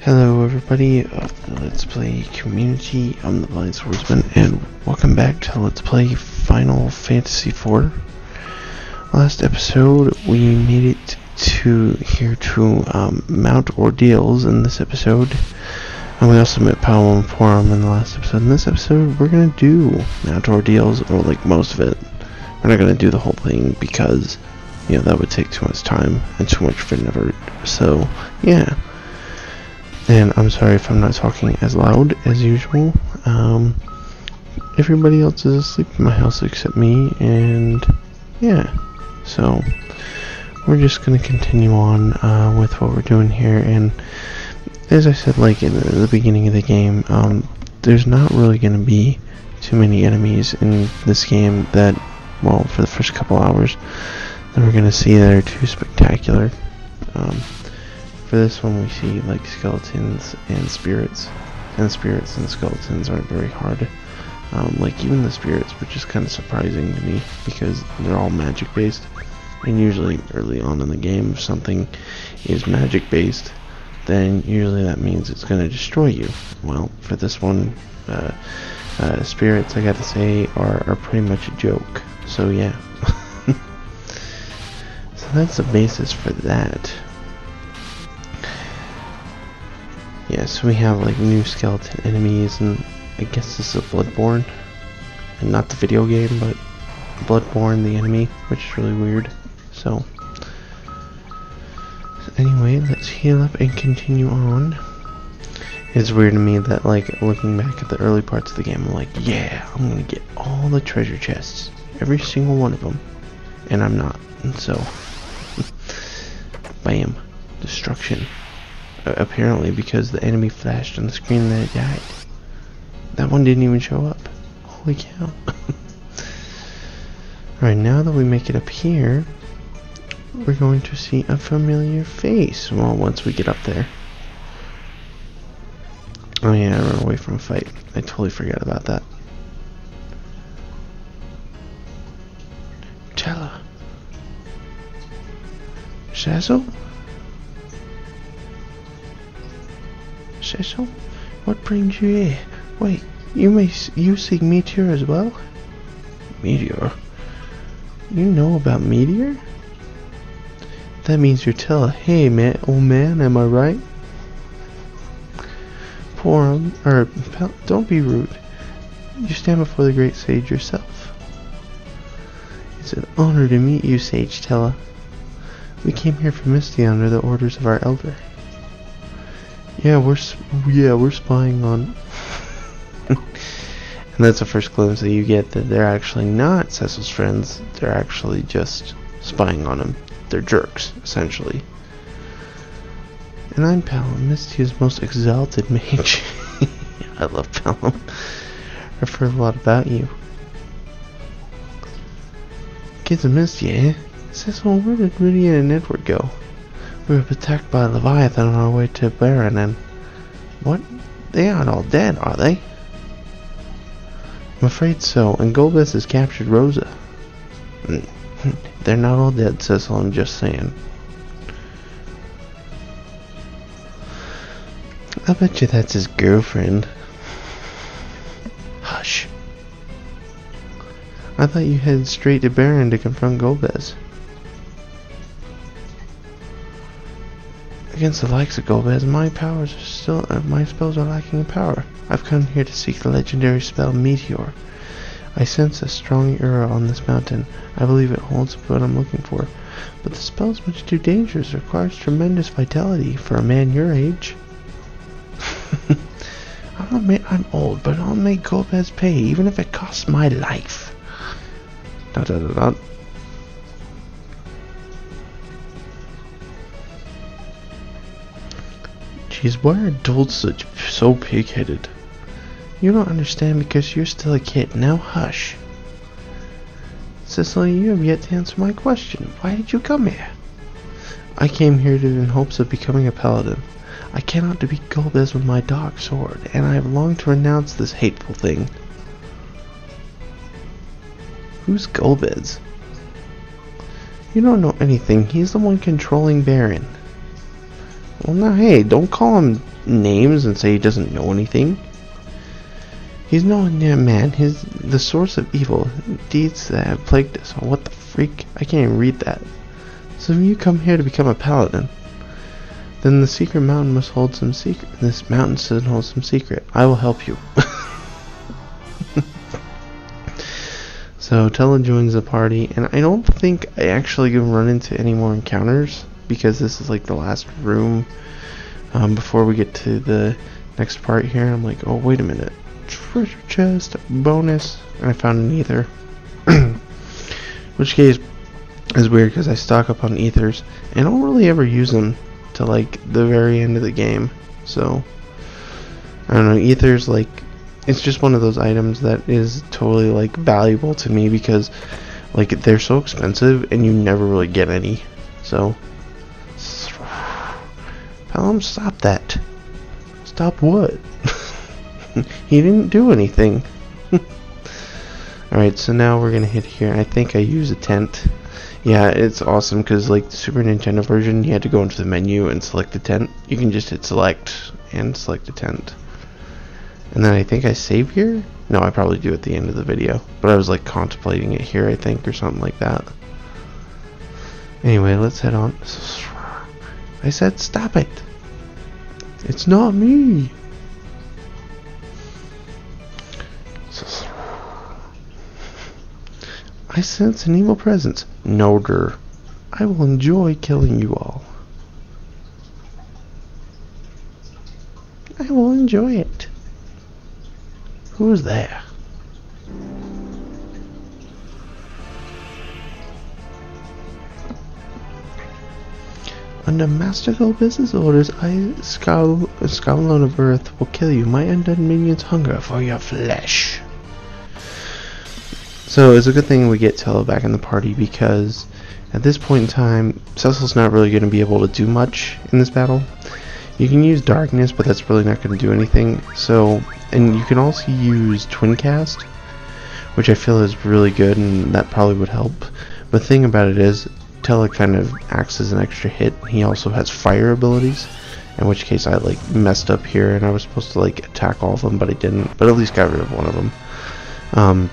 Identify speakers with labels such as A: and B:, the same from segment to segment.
A: Hello everybody of the Let's Play community, I'm the Blind Swordsman, and welcome back to Let's Play Final Fantasy IV. Last episode, we made it to Mount Ordeals in this episode, and we also met Powell and Forum in the last episode. In this episode, we're gonna do Mount Ordeals, or like most of it. We're not gonna do the whole thing because, you know, that would take too much time and too much for effort, so yeah. And I'm sorry if I'm not talking as loud as usual. Everybody else is asleep in my house except me, and yeah. So we're just gonna continue on with what we're doing here. And as I said, like in the beginning of the game, there's not really gonna be too many enemies in this game that, well, for the first couple hours, that we're gonna see that are too spectacular. For this one, we see like skeletons and spirits, and skeletons aren't very hard. Like even the spirits, which is kind of surprising to me because they're all magic based, and usually early on in the game, if something is magic based, then usually that means it's going to destroy you. Well, for this one, spirits, I gotta say, are pretty much a joke. So yeah. So that's the basis for that. Yeah, so we have like new skeleton enemies, and I guess this is a Bloodborne, and not the video game, but Bloodborne the enemy, which is really weird. So anyway, let's heal up and continue on. It's weird to me that, like, looking back at the early parts of the game, I'm like, yeah, I'm gonna get all the treasure chests, every single one of them, and I'm not. And so bam, destruction. Apparently because the enemy flashed on the screen that it died. That one didn't even show up. Holy cow. Alright, now that we make it up here, we're going to see a familiar face. Well, once we get up there. Oh yeah, I ran away from a fight. I totally forgot about that. Tella. Cecil? Cecil? What brings you here? Wait, you seek Meteor as well? Meteor? You know about Meteor? That means you're Tella. Hey man, old man, am I right? Don't be rude. You stand before the great sage yourself. It's an honor to meet you, Sage Tella. We came here from Misty under the orders of our elder. Yeah, we're spying on. And that's the first glimpse that you get that they're actually not Cecil's friends. They're actually just spying on him. They're jerks, essentially. And I'm Palom, Misty's most exalted mage. I love Palom. I've heard a lot about you. Kids of Misty, eh? Cecil, where did Rudy and Edward go? We were attacked by a Leviathan on our way to Baron, and... What? They aren't all dead, are they? I'm afraid so, and Golbez has captured Rosa. They're not all dead, Cecil, I'm just saying. I bet you that's his girlfriend. Hush. I thought you headed straight to Baron to confront Golbez. Against the likes of Golbez, my spells are lacking in power. I've come here to seek the legendary spell Meteor. I sense a strong aura on this mountain. I believe it holds what I'm looking for. But the spell is much too dangerous. It requires tremendous vitality for a man your age. I'm old, but I'll make Golbez pay, even if it costs my life. Dot dot dot dot. Jeez, why are adults so pig-headed? You don't understand because you're still a kid. Now hush. Cecily, you have yet to answer my question. Why did you come here? I came here in hopes of becoming a paladin. I came out to beat Golbez with my dark sword, and I have longed to renounce this hateful thing. Who's Golbez? You don't know anything. He's the one controlling Baron. Well, now, hey, don't call him names and say he doesn't know anything? He's no man. He's the source of evil deeds that have plagued us. Oh, what the freak? I can't even read that. So you come here to become a paladin. Then the secret mountain must hold some secret. This mountain should hold some secret. I will help you. So Tella joins the party, and I don't think I actually can run into any more encounters because this is like the last room before we get to the next part here. I'm like, oh wait a minute, treasure chest bonus, and I found an ether. Which case is weird because I stock up on ethers and I don't really ever use them to like the very end of the game. So I don't know, ethers, like, it's just one of those items that is totally like valuable to me because like they're so expensive and you never really get any. So Pelham, stop that. Stop what? He didn't do anything. Alright, so now we're gonna hit here. I think I use a tent. Yeah, it's awesome because like the Super Nintendo version, you had to go into the menu and select the tent. You can just hit select and select a tent. And then I think I save here? No, I probably do at the end of the video. But I was like contemplating it here, I think, or something like that. Anyway, let's head on. I said stop it. It's not me. I sense an evil presence. No, der. I will enjoy killing you all. I will enjoy it. Who's there? Under masterful business orders, Scowl of Earth will kill you. My undead minions hunger for your flesh. So it's a good thing we get Tella back in the party because at this point in time, Cecil's not really going to be able to do much in this battle. You can use darkness, but that's really not going to do anything. So, and you can also use twin cast, which I feel is really good, and that probably would help. But the thing about it is, Tella kind of acts as an extra hit. He also has fire abilities, in which case I like messed up here, and I was supposed to like attack all of them, but I didn't. But at least got rid of one of them.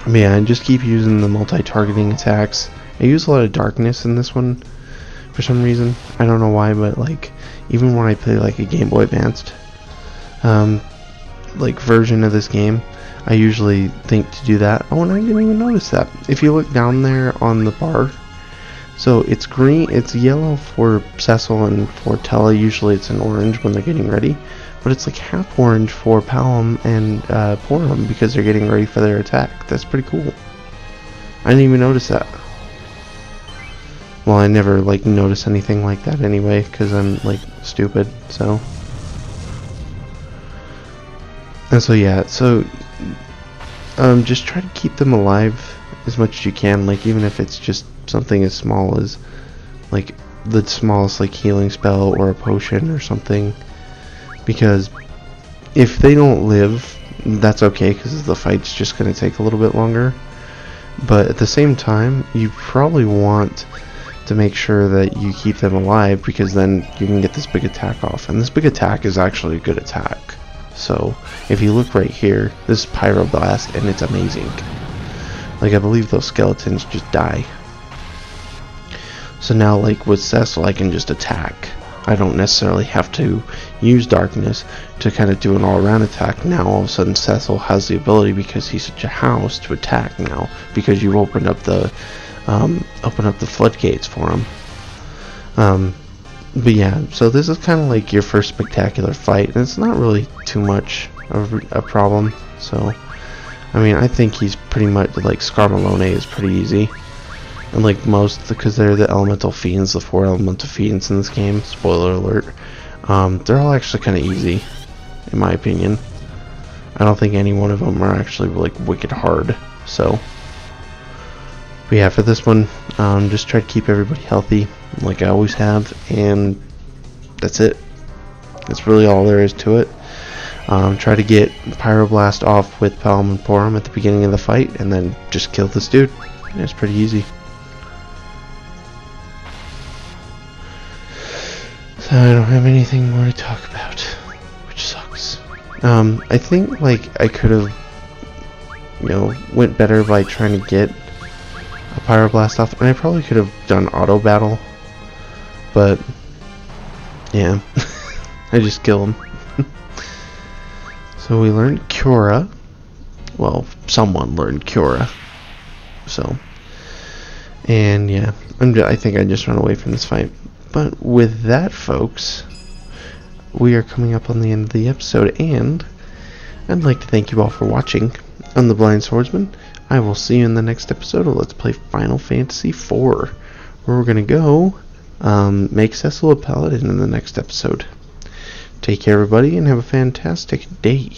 A: But yeah, and just keep using the multi-targeting attacks. I use a lot of darkness in this one for some reason. I don't know why, but like even when I play like a Game Boy Advanced like version of this game, I usually think to do that. Oh, and I didn't even notice that. If you look down there on the bar, so it's green, it's yellow for Cecil and for Tella. Usually it's an orange when they're getting ready, but it's like half orange for Palom and Porum because they're getting ready for their attack. That's pretty cool. I didn't even notice that. Well, I never like notice anything like that anyway because I'm like stupid. So and so yeah, so just try to keep them alive as much as you can, like even if it's just something as small as like the smallest like healing spell or a potion or something, because if they don't live, that's okay because the fight's just going to take a little bit longer. But at the same time, you probably want to make sure that you keep them alive because then you can get this big attack off, and this big attack is actually a good attack. So if you look right here, this is Pyroblast, and it's amazing. Like I believe those skeletons just die. So now like with Cecil, I can just attack. I don't necessarily have to use darkness to kind of do an all-around attack. Now all of a sudden Cecil has the ability, because he's such a house, to attack now because you've opened up the floodgates for him. But yeah, so this is kind of like your first spectacular fight, and it's not really too much of a problem. So, I mean, I think he's pretty much, like, Scarmalone is pretty easy. And like most, because they're the elemental fiends, the 4 elemental fiends in this game, spoiler alert, they're all actually kind of easy, in my opinion. I don't think any one of them are actually, like, wicked hard, so. But yeah, for this one, just try to keep everybody healthy, like I always have, and that's it. That's really all there is to it. Try to get Pyroblast off with Palom and Porum at the beginning of the fight, and then just kill this dude. And it's pretty easy. So I don't have anything more to talk about, which sucks. I think, like, I could have, you know, went better by trying to get a Pyroblast off, and I probably could have done auto battle, but yeah, I just kill him. So we learned Cura. Well, someone learned Cura. So, and yeah, I think I just run away from this fight. But with that, folks, we are coming up on the end of the episode, and I'd like to thank you all for watching. I'm the Blind Swordsman. I will see you in the next episode of Let's Play Final Fantasy IV, where we're going to go make Cecil a Paladin in the next episode. Take care, everybody, and have a fantastic day.